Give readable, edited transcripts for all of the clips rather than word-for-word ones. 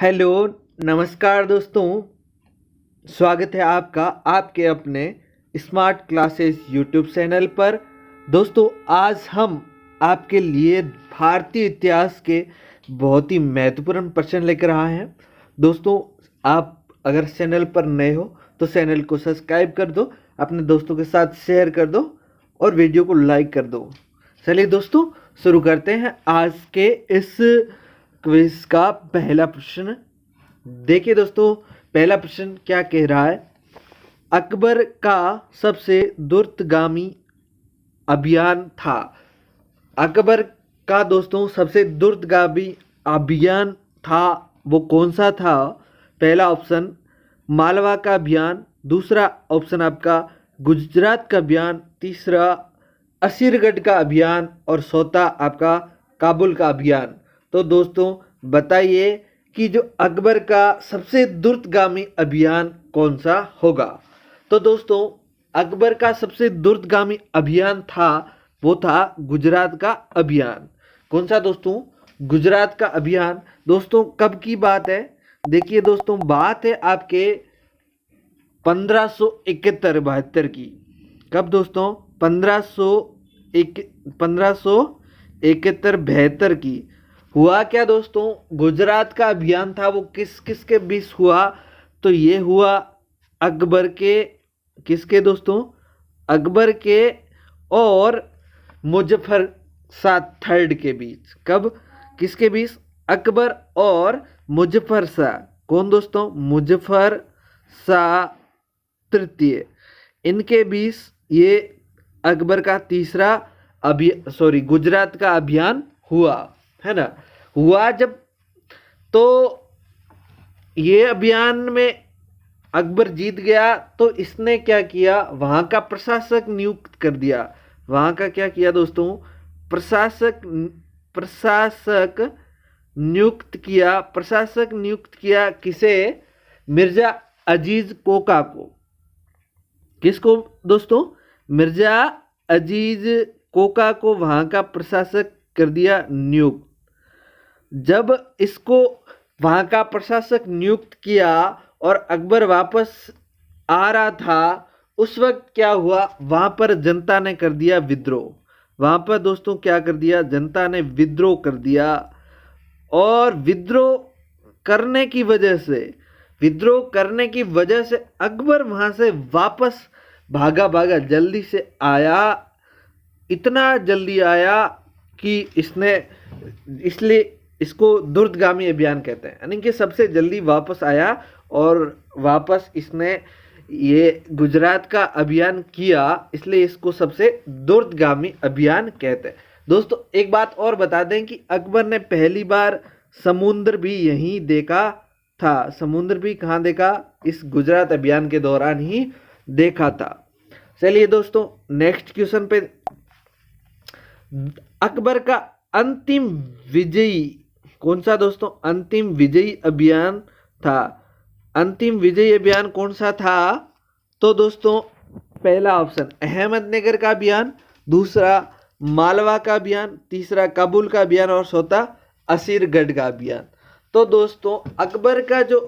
Hello, नमस्कार दोस्तों। स्वागत है आपका आपके अपने स्मार्ट क्लासेस यूट्यूब चैनल पर। दोस्तों, आज हम आपके लिए भारतीय इतिहास के बहुत ही महत्वपूर्ण प्रश्न लेकर आए हैं। दोस्तों, आप अगर चैनल पर नए हो तो चैनल को सब्सक्राइब कर दो, अपने दोस्तों के साथ शेयर कर दो और वीडियो को लाइक कर दो। चलिए दोस्तों, शुरू करते हैं आज के इस क्विज का पहला प्रश्न। देखिए दोस्तों, पहला प्रश्न क्या कह रहा है। अकबर का सबसे दूरगामी अभियान था। अकबर का दोस्तों सबसे दूरगामी अभियान था, वो कौन सा था? पहला ऑप्शन मालवा का अभियान, दूसरा ऑप्शन आपका गुजरात का अभियान, तीसरा असीरगढ़ का अभियान और चौथा आपका काबुल का अभियान। तो दोस्तों बताइए कि जो अकबर का सबसे दूरगामी अभियान कौन सा होगा। तो दोस्तों अकबर का सबसे दूरगामी अभियान था, वो था गुजरात का अभियान। कौन सा दोस्तों? गुजरात का अभियान। दोस्तों कब की बात है? देखिए दोस्तों, बात है आपके 1571-72 की। कब दोस्तों? 1571-72 की। हुआ क्या दोस्तों? गुजरात का अभियान था, वो किस किस के बीच हुआ? तो ये हुआ अकबर के, किसके दोस्तों? अकबर के और मुजफ्फर शाह थर्ड के बीच। कब? किसके बीच? अकबर और मुजफ्फर शाह। कौन दोस्तों? मुजफ्फर शाह तृतीय। इनके बीच ये अकबर का तीसरा गुजरात का अभियान हुआ, है ना। हुआ जब, तो ये अभियान में अकबर जीत गया तो इसने क्या किया, वहां का प्रशासक नियुक्त कर दिया। वहां का क्या किया दोस्तों? प्रशासक नियुक्त किया किसे? मिर्जा अजीज कोका को। किसको दोस्तों? मिर्जा अजीज कोका को वहां का प्रशासक कर दिया नियुक्त। जब इसको वहां का प्रशासक नियुक्त किया और अकबर वापस आ रहा था, उस वक्त क्या हुआ, वहां पर जनता ने कर दिया विद्रोह। वहां पर दोस्तों क्या कर दिया? जनता ने विद्रोह कर दिया। और विद्रोह करने की वजह से अकबर वहां से वापस भागा जल्दी से आया। इतना जल्दी आया कि इसलिए इसको दूरगामी अभियान कहते हैं, यानी कि सबसे जल्दी वापस आया और वापस इसने ये गुजरात का अभियान किया, इसलिए इसको सबसे दूरगामी अभियान कहते हैं। दोस्तों एक बात और बता दें कि अकबर ने पहली बार समुद्र भी यहीं देखा था। समुद्र भी कहाँ देखा? इस गुजरात अभियान के दौरान ही देखा था। चलिए दोस्तों नेक्स्ट क्वेश्चन पे। अकबर का अंतिम विजयी कौन सा दोस्तों? अंतिम विजयी अभियान था। अंतिम विजयी अभियान कौन सा था? तो दोस्तों पहला ऑप्शन अहमदनगर का अभियान, दूसरा मालवा का अभियान, तीसरा काबुल का अभियान और चौथा असीरगढ़ का अभियान। तो दोस्तों अकबर का जो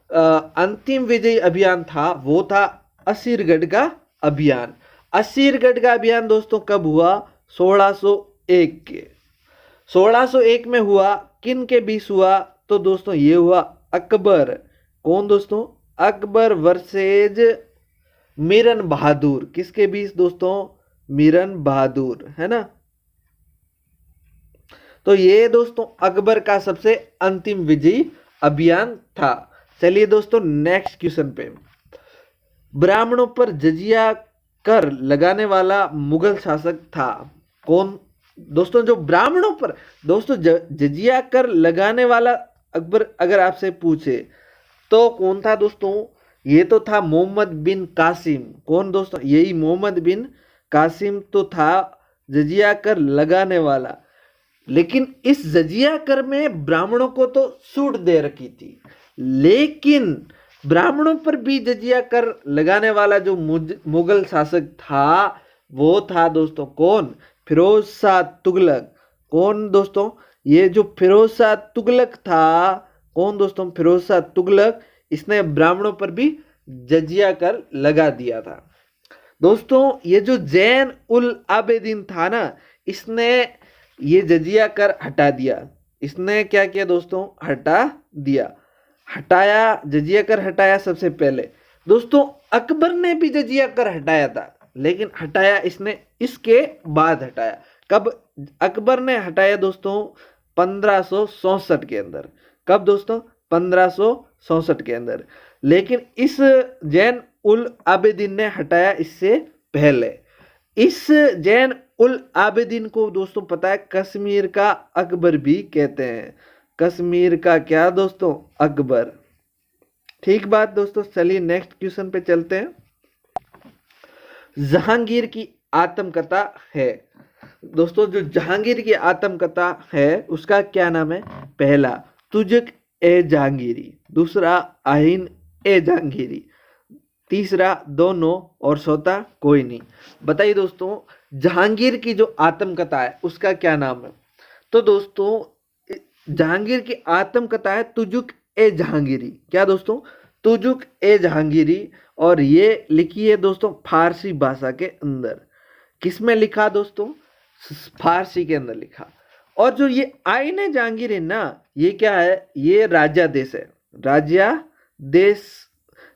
अंतिम विजयी अभियान था वो था असीरगढ़ का अभियान। असीरगढ़ का अभियान दोस्तों कब हुआ? 1601 के। 1601 में हुआ। किन के बीच हुआ? तो दोस्तों ये हुआ अकबर। कौन दोस्तों? अकबर वर्सेज मीरन बहादुर। किसके बीच दोस्तों? मीरन बहादुर, है ना। तो ये दोस्तों अकबर का सबसे अंतिम विजयी अभियान था। चलिए दोस्तों नेक्स्ट क्वेश्चन पे। ब्राह्मणों पर जजिया कर लगाने वाला मुगल शासक था। कौन दोस्तों? जो ब्राह्मणों पर दोस्तों जजिया कर लगाने वाला अकबर अगर आपसे पूछे तो कौन था दोस्तों? ये तो था मोहम्मद बिन कासिम। कौन दोस्तों? यही मोहम्मद बिन कासिम तो था जजिया कर लगाने वाला। लेकिन इस जजिया कर में ब्राह्मणों को तो छूट दे रखी थी, लेकिन ब्राह्मणों पर भी जजिया कर लगाने वाला जो मुगल शासक था वो था दोस्तों कौन? फिरोज शाह तुगलक। कौन दोस्तों? ये जो फिरोज शाह तुगलक था, कौन दोस्तों? फिरोज शाह तुगलक। इसने ब्राह्मणों पर भी जजिया कर लगा दिया था। दोस्तों ये जो जैन उल आबेदीन था ना, इसने ये जजिया कर हटा दिया। इसने क्या किया दोस्तों? हटा दिया। हटाया, जजिया कर हटाया सबसे पहले। दोस्तों अकबर ने भी जजिया कर हटाया था, लेकिन हटाया इसने इसके बाद हटाया। कब अकबर ने हटाया दोस्तों? 1564 के अंदर। कब दोस्तों? 1564 के अंदर। लेकिन इस जैन उल आबेदीन ने हटाया इससे पहले। इस जैन उल आबेदीन को दोस्तों पता है कश्मीर का अकबर भी कहते हैं। कश्मीर का क्या दोस्तों? अकबर। ठीक बात दोस्तों। चलिए नेक्स्ट क्वेश्चन पे चलते हैं। जहांगीर की आत्मकथा है। दोस्तों जो जहांगीर की आत्मकथा है उसका क्या नाम है? पहला तुजुक ए जहांगीरी, दूसरा आइन ए जहांगीरी, तीसरा दोनों और चौथा कोई नहीं। बताइए दोस्तों जहांगीर की जो आत्मकथा है उसका क्या नाम है? तो दोस्तों जहांगीर की आत्मकथा है तुजुक ए जहांगीरी। क्या दोस्तों? तुजुक ए जहांगीरी। और ये लिखी है दोस्तों फारसी भाषा के अंदर। किसमें लिखा दोस्तों? फारसी के अंदर लिखा। और जो ये आइन ए जहांगीर है ना, ये क्या है? ये राजादेश है। राजादेश,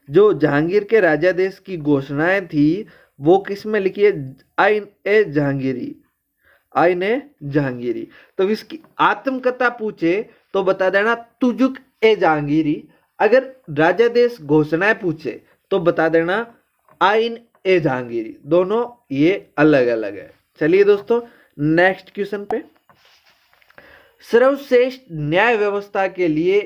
जो जहांगीर के राजादेश की घोषणाएं थी वो किस में लिखी है? आइन ए जहांगीरी। आइन ए जहांगीरी। तो इसकी आत्मकथा पूछे तो बता देना तुजुक ए जहांगीरी। अगर राजादेश घोषणाएं पूछे तो बता देना आइन ए जहांगीरी। दोनों ये अलग अलग है। चलिए दोस्तों नेक्स्ट क्वेश्चन पे। सर्वश्रेष्ठ न्याय व्यवस्था के लिए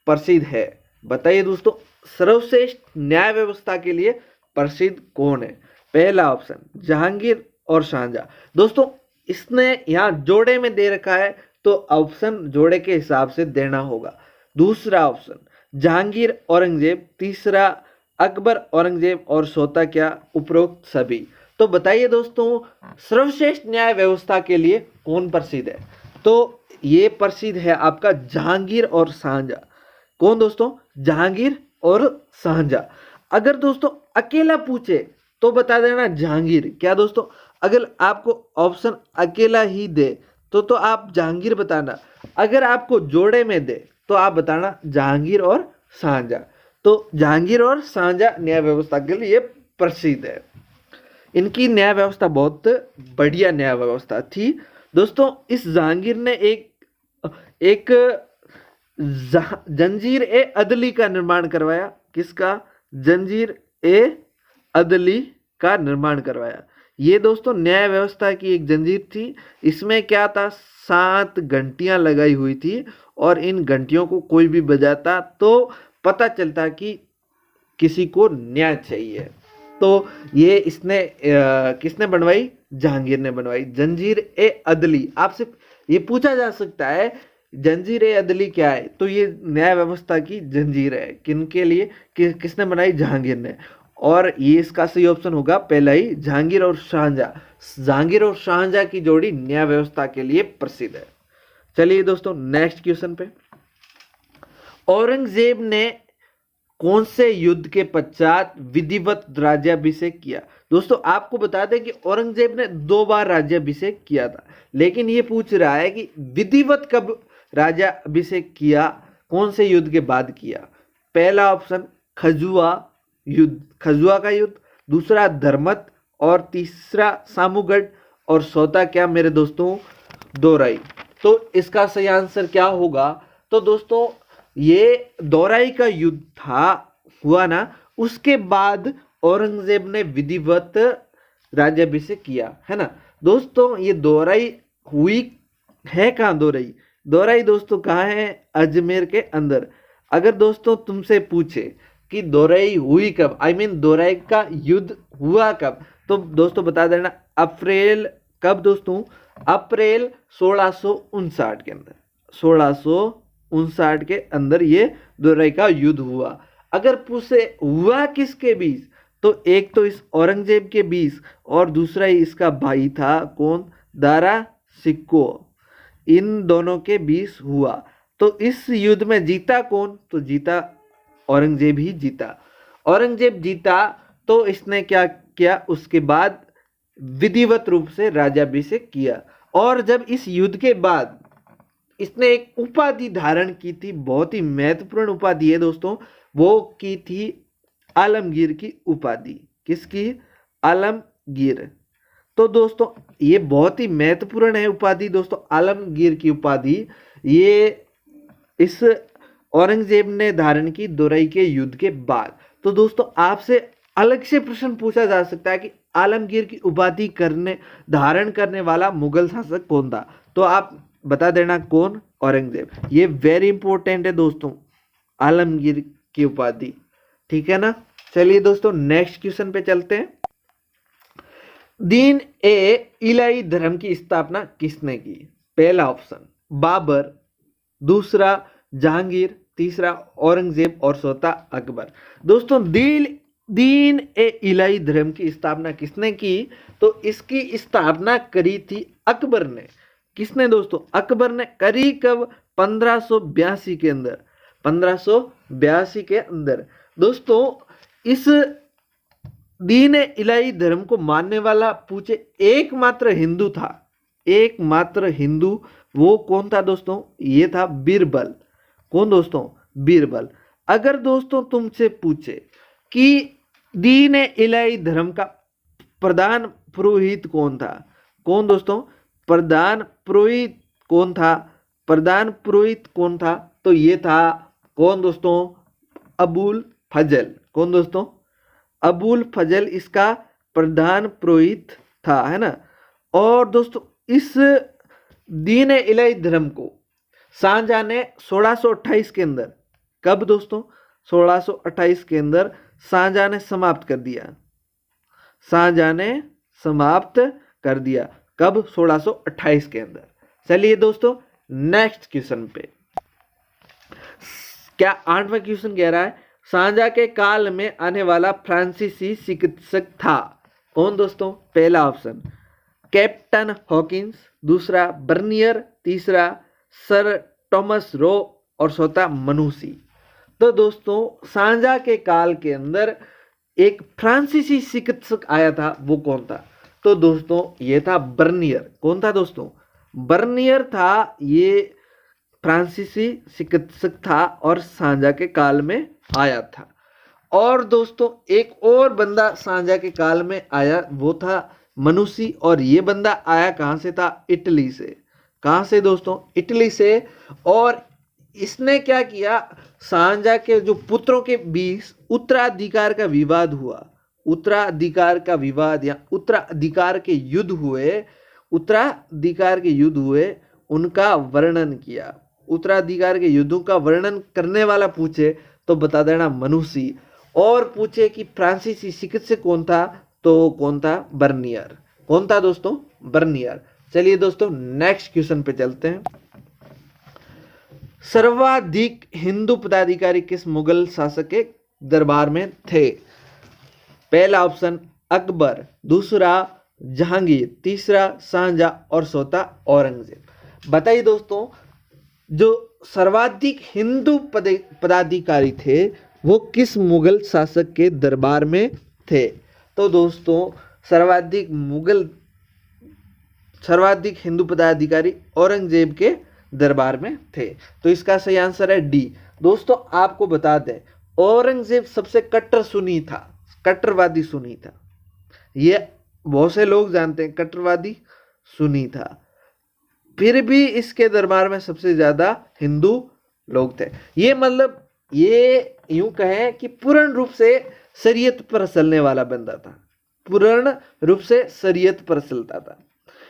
प्रसिद्ध है। बताइए दोस्तों सर्वश्रेष्ठ न्याय व्यवस्था के लिए प्रसिद्ध कौन है? पहला ऑप्शन जहांगीर और शाहजहां। दोस्तों इसने यहां जोड़े में दे रखा है तो ऑप्शन जोड़े के हिसाब से देना होगा। दूसरा ऑप्शन जहांगीर औरंगजेब, तीसरा अकबर औरंगजेब और चौथा क्या? उपरोक्त सभी। तो बताइए दोस्तों सर्वश्रेष्ठ न्याय व्यवस्था के लिए कौन प्रसिद्ध है? तो ये प्रसिद्ध है आपका जहांगीर और शाहजहां। कौन दोस्तों? जहांगीर और शाहजहां। अगर दोस्तों अकेला पूछे तो बता देना जहांगीर। क्या दोस्तों? अगर आपको ऑप्शन अकेला ही दे तो आप जहांगीर बताना। अगर आपको जोड़े में दे तो आप बताना जहांगीर और शाहजहां। तो जहांगीर और शाहजहां न्याय व्यवस्था के लिए प्रसिद्ध है। इनकी न्याय व्यवस्था बहुत बढ़िया न्याय व्यवस्था थी। दोस्तों इस जहांगीर ने एक जंजीर ए अदली का निर्माण करवाया। किसका? जंजीर ए अदली का निर्माण करवाया। ये दोस्तों न्याय व्यवस्था की एक जंजीर थी। इसमें क्या था? 7 घंटियां लगाई हुई थी और इन घंटियों को कोई भी बजाता तो पता चलता कि किसी को न्याय चाहिए। तो ये इसने किसने बनवाई? जहांगीर ने बनवाई। जंजीर ए अदली। आपसे ये पूछा जा सकता है जंजीर ए अदली क्या है? तो ये न्याय व्यवस्था की जंजीर है। किनके लिए? किसने बनाई? जहांगीर ने। और ये इसका सही ऑप्शन होगा पहला ही, जहांगीर और शाहजहां। जहांगीर और शाहजहां की जोड़ी न्याय व्यवस्था के लिए प्रसिद्ध है। चलिए दोस्तों नेक्स्ट क्वेश्चन पे। औरंगजेब ने कौन से युद्ध के पश्चात विधिवत राज्याभिषेक किया? दोस्तों आपको बता दें कि औरंगजेब ने 2 बार राज्याभिषेक किया था, लेकिन ये पूछ रहा है कि विधिवत कब राज्याभिषेक किया, कौन से युद्ध के बाद किया? पहला ऑप्शन खजुआ युद्ध, खजुआ का युद्ध, दूसरा धर्मत और तीसरा सामूगढ़ और चौथा क्या मेरे दोस्तों? दोराई। तो इसका सही आंसर क्या होगा? तो दोस्तों ये दोराई का युद्ध हुआ ना, उसके बाद औरंगजेब ने विधिवत राज्याभिषेक किया है ना। दोस्तों ये दोराई हुई है कहाँ? दोराई दोस्तों कहाँ है? अजमेर के अंदर। अगर दोस्तों तुमसे पूछे कि दोराई हुई कब, दोराई का युद्ध हुआ कब, तो दोस्तों बता देना अप्रैल। कब दोस्तों? अप्रैल 1659 के अंदर। 1659 के अंदर ये दोराई का युद्ध हुआ। अगर पूछे हुआ किसके बीच, तो एक तो इस औरंगजेब के बीच और दूसरा ही इसका भाई था। कौन? दारा सिक्को। इन दोनों के बीच हुआ। तो इस युद्ध में जीता कौन? तो जीता औरंगजेब ही जीता। औरंगजेब जीता तो इसने क्या किया, उसके बाद विधिवत रूप से राज्याभिषेक किया। और जब इस युद्ध के बाद इसने एक उपाधि धारण की थी, बहुत ही महत्वपूर्ण उपाधि है दोस्तों, वो की थी आलमगीर की उपाधि। किसकी? आलमगीर। तो दोस्तों ये बहुत ही महत्वपूर्ण है उपाधि दोस्तों, आलमगीर की उपाधि। ये इस औरंगजेब ने धारण की दोरई के युद्ध के बाद। तो दोस्तों आपसे अलग से प्रश्न पूछा जा सकता है कि आलमगीर की उपाधि धारण करने वाला मुगल शासक कौन था? तो आप बता देना कौन? औरंगजेब। ये वेरी इंपॉर्टेंट है दोस्तों, आलमगीर की उपाधि। ठीक है ना। चलिए दोस्तों नेक्स्ट क्वेश्चन पे चलते हैं। दीन ए इलाही धर्म की स्थापना किसने की? पहला ऑप्शन बाबर, दूसरा जहांगीर, तीसरा औरंगजेब और चौथा अकबर। दोस्तों दीन ए इलाही धर्म की स्थापना किसने की? तो इसकी स्थापना करी थी अकबर ने। किसने दोस्तों? अकबर ने करी। कब? 1582 के अंदर। 1582 के अंदर। दोस्तों इस दीन ए इलाही धर्म को मानने वाला पूछे एकमात्र हिंदू था, एकमात्र हिंदू। वो कौन था दोस्तों? ये था बीरबल। कौन दोस्तों? बीरबल। अगर दोस्तों तुमसे पूछे कि दीन ए इलाही धर्म का प्रधान पुरोहित कौन था? कौन दोस्तों? प्रधान पुरोहित कौन था? प्रधान पुरोहित कौन था? तो ये था कौन दोस्तों? अबुल फजल। कौन दोस्तों? अबुल फजल इसका प्रधान पुरोहित था, है ना। और दोस्तों इस दीन ए इलाही धर्म को शाहजहां ने 1628 के अंदर, कब दोस्तों? 1628 के अंदर शाहजहां ने समाप्त कर दिया। शाहजहां ने समाप्त कर दिया। कब? 1628 के अंदर। चलिए दोस्तों नेक्स्ट क्वेश्चन पे। क्या 8वां क्वेश्चन कह रहा है शाहजहां के काल में आने वाला फ्रांसीसी चिकित्सक था? कौन दोस्तों? पहला ऑप्शन कैप्टन हॉकिंस, दूसरा बर्नियर, तीसरा सर थॉमस रो और चौथा मनुसी। तो दोस्तों शाहजहां के काल के अंदर एक फ्रांसीसी चिकित्सक आया था, वो कौन था? तो दोस्तों ये था बर्नियर। कौन था दोस्तों? बर्नियर था। ये फ्रांसीसी चिकित्सक था और शाहजहां के काल में आया था। और दोस्तों एक और बंदा शाहजहां के काल में आया, वो था मनुसी। और ये बंदा आया कहां से था? इटली से। कहां से दोस्तों? इटली से। और इसने क्या किया? शाहजहां के जो पुत्रों के बीच उत्तराधिकार का विवाद हुआ, उत्तराधिकार का विवाद या उत्तराधिकार के युद्ध हुए, उत्तराधिकार के युद्ध हुए, उनका वर्णन किया। उत्तराधिकार के युद्धों का वर्णन करने वाला पूछे तो बता देना मनुसी। और पूछे कि फ्रांसीसी चिकित्सक कौन था? तो कौन था? बर्नियर। कौन था दोस्तों? बर्नियर। चलिए दोस्तों नेक्स्ट क्वेश्चन पे चलते हैं। सर्वाधिक हिंदू पदाधिकारी किस मुगल शासक के दरबार में थे? पहला ऑप्शन अकबर, दूसरा जहांगीर, तीसरा शाहजहां और चौथा औरंगजेब। बताइए दोस्तों जो सर्वाधिक हिंदू पदाधिकारी थे वो किस मुगल शासक के दरबार में थे? तो दोस्तों सर्वाधिक हिंदू पदाधिकारी औरंगजेब के दरबार में थे। तो इसका सही आंसर है डी। दोस्तों आपको बता दें औरंगजेब सबसे कट्टर सुन्नी था, कट्टरवादी सुन्नी था। ये बहुत से लोग जानते हैं, कट्टरवादी सुन्नी था। फिर भी इसके दरबार में सबसे ज्यादा हिंदू लोग थे। ये मतलब ये यूं कहें कि पूर्ण रूप से शरीयत पर चलने वाला बंदा था, पूर्ण रूप से शरीयत पर चलता था।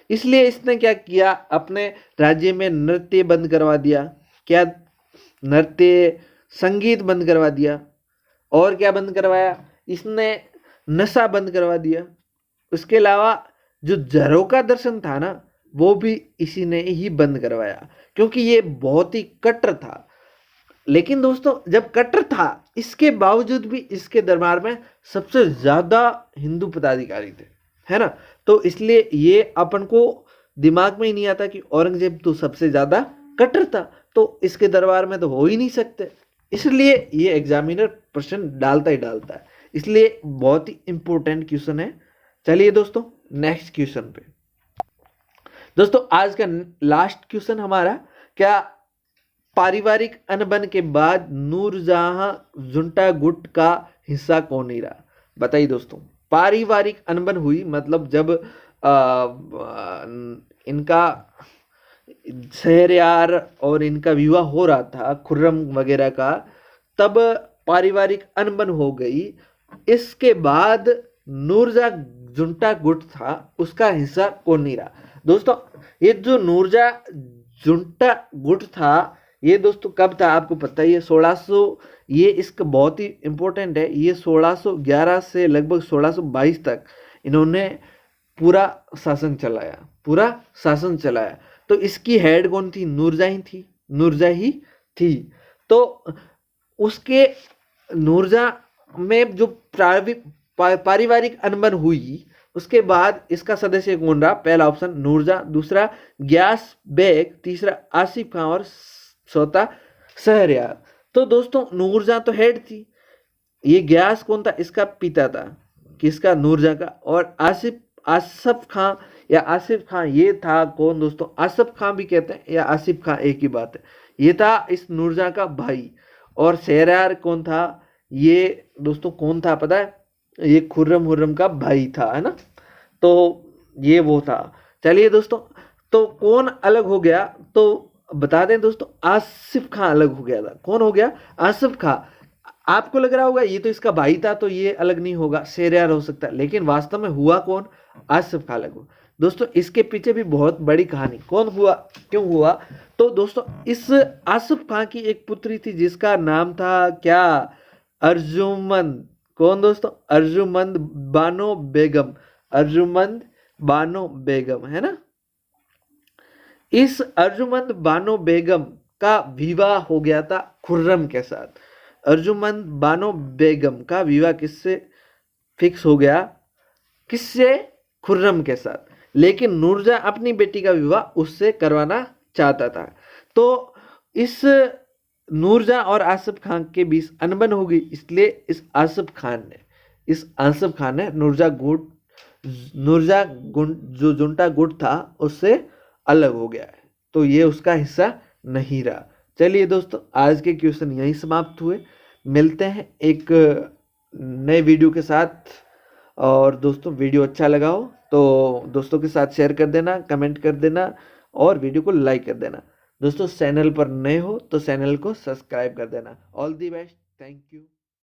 इसलिए इसने क्या किया? अपने राज्य में नृत्य बंद करवा दिया। क्या? नृत्य, संगीत बंद करवा दिया। और क्या बंद करवाया? इसने नशा बंद करवा दिया। उसके अलावा जो झरोका दर्शन था ना, वो भी इसी ने ही बंद करवाया, क्योंकि ये बहुत ही कट्टर था। लेकिन दोस्तों जब कट्टर था, इसके बावजूद भी इसके दरबार में सबसे ज्यादा हिंदू पदाधिकारी थे, है ना। तो इसलिए ये अपन को दिमाग में ही नहीं आता कि औरंगजेब तो सबसे ज्यादा कट्टर था। तो इसके दरबार में तो हो ही नहीं सकते, इसलिए ये एग्जामिनर प्रश्न डालता ही डालता है, इसलिए बहुत ही इंपॉर्टेंट क्वेश्चन है। चलिए दोस्तों नेक्स्ट क्वेश्चन पे। दोस्तों आज का लास्ट क्वेश्चन हमारा, क्या पारिवारिक अनबन के बाद नूरजहां जुंटा गुट का हिस्सा कौन नहीं रहा? बताइए दोस्तों, पारिवारिक अनबन हुई मतलब जब इनका शहरयार और इनका विवाह हो रहा था खुर्रम वगैरह का, तब पारिवारिक अनबन हो गई। इसके बाद नूरजहां जुंटा गुट था उसका हिस्सा कौन नहीं रहा? दोस्तों ये जो नूरजहां जुंटा गुट था ये दोस्तों कब था आपको पता है? ये 1600, ये इसका बहुत ही इंपॉर्टेंट है, ये 1611 से लगभग 1622 तक इन्होंने पूरा शासन चलाया। तो इसकी हेड कौन थी? नूरजहां थी। तो उसके नूरजहां में जो पारिवारिक अनबन हुई उसके बाद इसका सदस्य कौन रहा? पहला ऑप्शन नूरजहां, दूसरा ग्यास बेग, तीसरा आसिफ खान और चौथा शहरयार। तो दोस्तों नूरजहां तो हेड थी, ये ग्यास कौन था? इसका पिता था, किसका? नूरजहां का। और आसिफ खान ये था कौन दोस्तों? आसिफ खान भी कहते हैं या आसिफ खान एक ही बात है, ये था इस नूरजहां का भाई। और शहरयार कौन था? ये दोस्तों कौन था पता है? ये खुर्रम का भाई था, है ना। तो ये वो था। चलिए दोस्तों, तो कौन अलग हो गया? तो बता दें दोस्तों, आसिफ खान अलग हो गया था। कौन हो गया? आसिफ खान। आपको लग रहा होगा ये तो इसका भाई था तो ये अलग नहीं होगा, शहरयार हो सकता है, लेकिन वास्तव में हुआ कौन? आसिफ खान अलग हुआ। दोस्तों इसके पीछे भी बहुत बड़ी कहानी, कौन हुआ, क्यों हुआ? तो दोस्तों इस आसिफ खान की एक पुत्री थी जिसका नाम था क्या? अर्जुमंद। कौन दोस्तों? अर्जुमंद बानो बेगम, है ना। इस अर्जुमंद बानो बेगम का विवाह हो गया था खुर्रम के साथ। अर्जुमंद बानो बेगम का विवाह किससे फिक्स हो गया? किससे? खुर्रम के साथ। लेकिन नूरजहां अपनी बेटी का विवाह उससे करवाना चाहता था। तो इस नूरजहां और आसिफ खान के बीच अनबन हो गई, इसलिए इस आसिफ खान ने नूरजहां जो जुंटा गुट था उससे अलग हो गया है, तो ये उसका हिस्सा नहीं रहा। चलिए दोस्तों आज के क्वेश्चन यहीं समाप्त हुए, मिलते हैं एक नए वीडियो के साथ। और दोस्तों वीडियो अच्छा लगा हो तो दोस्तों के साथ शेयर कर देना, कमेंट कर देना और वीडियो को लाइक कर देना। दोस्तों चैनल पर नए हो तो चैनल को सब्सक्राइब कर देना। All the best, thank you.